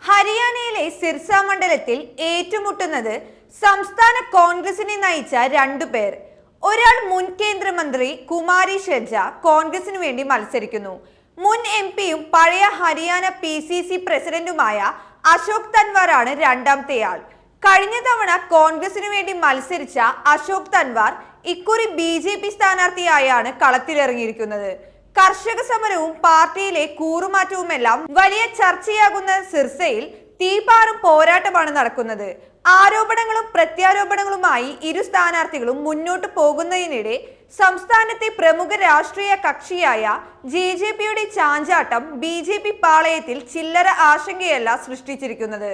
ഹരിയാനയിലെ സിർസ മണ്ഡലത്തിൽ ഏറ്റുമുട്ടുന്നത് സംസ്ഥാന കോൺഗ്രസിനെ നയിച്ച രണ്ടുപേർ. ഒരാൾ മുൻ കേന്ദ്രമന്ത്രി കുമാരി ഷെൽജ കോൺഗ്രസിനു വേണ്ടി മത്സരിക്കുന്നു. മുൻ എംപിയും പഴയ ഹരിയാന PCC പ്രസിഡന്റുമായ അശോക് തൻവാറാണ് രണ്ടാമത്തെയാൾ. കഴിഞ്ഞ തവണ കോൺഗ്രസിനു വേണ്ടി മത്സരിച്ച അശോക് തൻവാർ ഇക്കുറി BJP സ്ഥാനാർത്ഥിയായാണ് കളത്തിലിറങ്ങിയിരിക്കുന്നത്. കർഷക സമരവും പാർട്ടിയിലെ കൂറുമാറ്റവുമെല്ലാം വലിയ ചർച്ചയാകുന്ന സിർസയിൽ തീപാറും പോരാട്ടമാണ് നടക്കുന്നത്. ആരോപണങ്ങളും പ്രത്യാരോപണങ്ങളുമായി ഇരു സ്ഥാനാർത്ഥികളും മുന്നോട്ട് പോകുന്നതിനിടെ സംസ്ഥാനത്തെ പ്രമുഖ രാഷ്ട്രീയ കക്ഷിയായ JJPയുടെ ചാഞ്ചാട്ടം BJP പാളയത്തിൽ ചില്ലറ ആശങ്കയല്ല സൃഷ്ടിച്ചിരിക്കുന്നത്.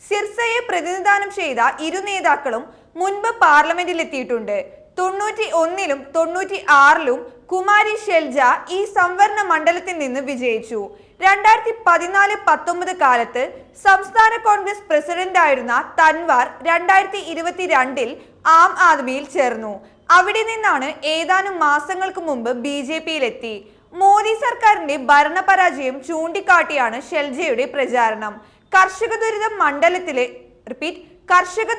സിർസയെ പ്രതിനിധാനം ചെയ്ത ഇരു നേതാക്കളും മുൻപ് പാർലമെന്റിലെത്തിയിട്ടുണ്ട്. 91ലും 96ലും കുമാരി ഷെൽജ ഈ സംവരണ മണ്ഡലത്തിൽ നിന്ന് വിജയിച്ചു. 2014-19 കാലത്ത് സംസ്ഥാന കോൺഗ്രസ് പ്രസിഡന്റായിരുന്ന തൻവാർ 2022ൽ ആം ആദ്മിയിൽ ചേർന്നു. അവിടെ നിന്നാണ് ഏതാനും മാസങ്ങൾക്ക് മുമ്പ് BJPയിലെത്തി. മോദി സർക്കാരിന്റെ ഭരണപരാജയം ചൂണ്ടിക്കാട്ടിയാണ് ഷെൽജയുടെ പ്രചാരണം. കർഷക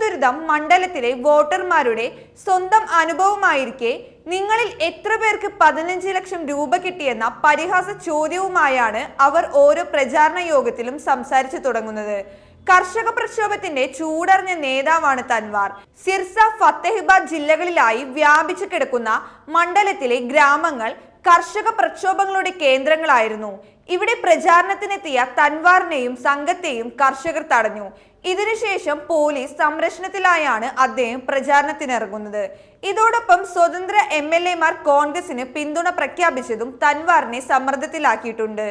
ദുരിതം മണ്ഡലത്തിലെ വോട്ടർമാരുടെ സ്വന്തം അനുഭവമായിരിക്കെ നിങ്ങളിൽ എത്ര പേർക്ക് 15 ലക്ഷം രൂപ കിട്ടിയെന്ന പരിഹാസ ചോദ്യവുമായാണ് അവർ ഓരോ പ്രചാരണ യോഗത്തിലും സംസാരിച്ചു തുടങ്ങുന്നത്. കർഷക പ്രക്ഷോഭത്തിന്റെ ചൂടറിഞ്ഞ നേതാവാണ് തൻവാർ. സിർസ, ഫത്തേഹാബാദ് ജില്ലകളിലായി വ്യാപിച്ചു കിടക്കുന്ന മണ്ഡലത്തിലെ ഗ്രാമങ്ങൾ കർഷക പ്രക്ഷോഭങ്ങളുടെ കേന്ദ്രങ്ങളായിരുന്നു. ഇവിടെ പ്രചാരണത്തിനെത്തിയ തൻവാറിനെയും സംഘത്തെയും കർഷകർ തടഞ്ഞു. ഇതിനുശേഷം പോലീസ് സംരക്ഷണത്തിലായാണ് അദ്ദേഹം പ്രചാരണത്തിനിറങ്ങുന്നത്. ഇതോടൊപ്പം സ്വതന്ത്ര MLA മാർ കോൺഗ്രസിന് പിന്തുണ പ്രഖ്യാപിച്ചതും തൻവാറിനെ സമ്മർദ്ദത്തിലാക്കിയിട്ടുണ്ട്.